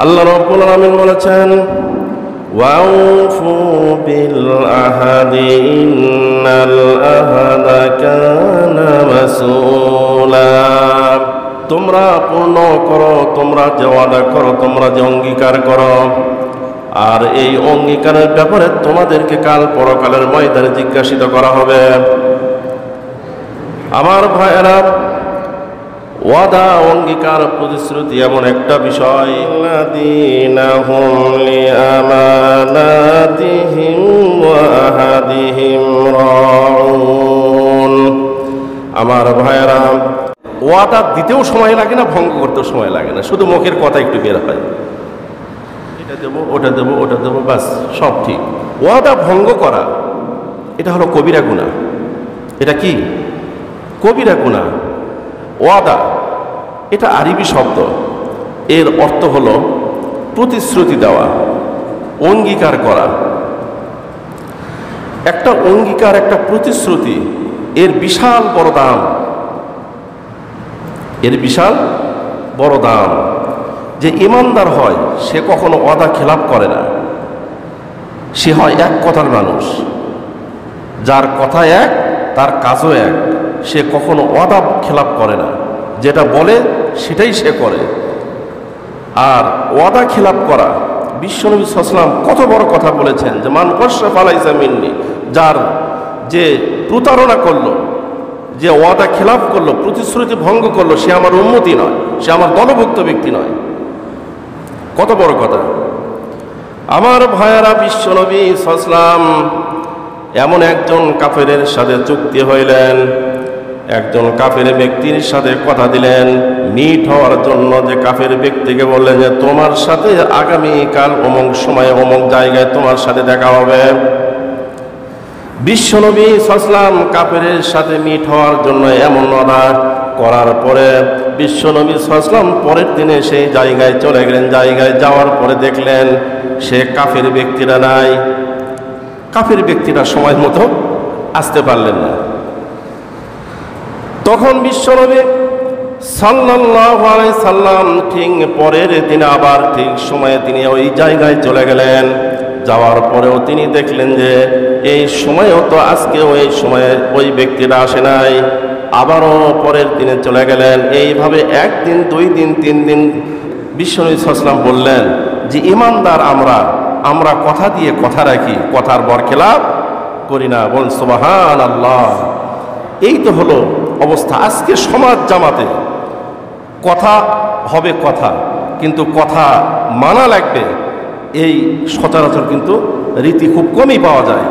আল্লাহ রাব্বুল আলামিন বলেছেন, ওয়াউফু বিল আহাদি ইন্নাল আহাদা কানা মাসউলা। তোমরা পূর্ণ করো, তোমরা যে ওয়াদা করো, তোমরা যে অঙ্গীকার করো, আর এই অঙ্গীকারের ব্যাপারে তোমাদেরকে কাল পরকালের ময়দানে জিজ্ঞাসিত করা হবে। আমার ভাইয়েরা, ওয়াদা, অঙ্গীকার, প্রতিশ্রুতি এমন একটা বিষয়, আল্লাযীনা হুম লিআমানাতিহিম ওয়া আহাদিহিম রাউন। আমার ভাইয়েরা, ওয়াদা দিতেও সময় লাগে না, ভঙ্গ করতেও সময় লাগে না, শুধু মুখের কথা একটু বের হয়, এটা দেবো, ওটা দেবো, ওটা দেবো, বাস সব ঠিক। ওয়াদা ভঙ্গ করা, এটা হলো কবিরা গুনাহ। এটা কি? কবিরা গুনাহ। ওয়াদা এটা আরবি শব্দ, এর অর্থ হলো প্রতিশ্রুতি দেওয়া, অঙ্গীকার করা। একটা অঙ্গীকার, একটা প্রতিশ্রুতি, এর বিশাল বড় দাম, এর বিশাল বড় দাম। যে ইমানদার হয় সে কখনো ওয়াদা খেলাপ করে না, সে হয় এক কথার মানুষ, যার কথা এক তার কাজও এক, সে কখনো ওয়াদা খেলাপ করে না, যেটা বলে সেটাই সে করে। আর ওয়াদা খেলাপ করা, বিশ্বনবী সাল্লাল্লাহু আলাইহি ওয়াসাল্লাম কত বড় কথা বলেছেন যে মান গাশশা ফালাইসা মিন্নি, যার যে প্রতারণা করলো, যে ওয়াদা খেলাপ করলো, প্রতিশ্রুতি ভঙ্গ করলো, সে আমার উম্মতি নয়, সে আমার দলভুক্ত ব্যক্তি নয়। কত বড় কথা। আমার ভাইয়েরা, বিশ্বনবী সাল্লাল্লাহু আলাইহি ওয়াসাল্লাম এমন একজন কাফেরের সাথে চুক্তি হইলেন, একজন কাফের ব্যক্তির সাথে কথা দিলেন মিট হওয়ার জন্য। যে কাফের ব্যক্তিকে বললেন যে তোমার সাথে আগামীকাল অমুক সময়ে অমুক জায়গায় তোমার সাথে দেখা হবে। বিশ্বনবী সাল্লাল্লাহু আলাইহি ওয়াসাল্লাম কাফেরের সাথে মিট হওয়ার জন্য এমন ওয়াদা করার পরে বিশ্বনবী সাল্লাল্লাহু আলাইহি ওয়াসাল্লাম পরের দিনে সেই জায়গায় চলে গেলেন। জায়গায় যাওয়ার পরে দেখলেন সে কাফের ব্যক্তিরা নাই। কাফের ব্যক্তিরা সময় মতো আসতে পারলেন না। তখন বিশ্বনবী সাল্লাল্লাহু আলাইহি সাল্লাম ঠিক পরের দিনে আবার ঠিক সময়ে তিনি ওই জায়গায় চলে গেলেন। যাওয়ার পরেও তিনি দেখলেন যে এই সময়ও তো আজকে ওই সময়ে ওই ব্যক্তিরা আসে নাই। আবারও পরের দিনে চলে গেলেন। এইভাবে একদিন, দুই দিন, তিন দিন বিশ্বনবী সাল্লাল্লাহু আলাইহি ওয়াসাল্লাম বললেন যে ইমানদার আমরা কথা দিয়ে কথা রাখি, কথার বরখেলাপ করি না। বল সুবহানাল্লাহ। এই তো হলো অবস্থা আজকে সমাজ জামাতে। কথা হবে কথা, কিন্তু কথা মানা লাগবে, এই সচরাচর কিন্তু রীতি খুব কমই পাওয়া যায়।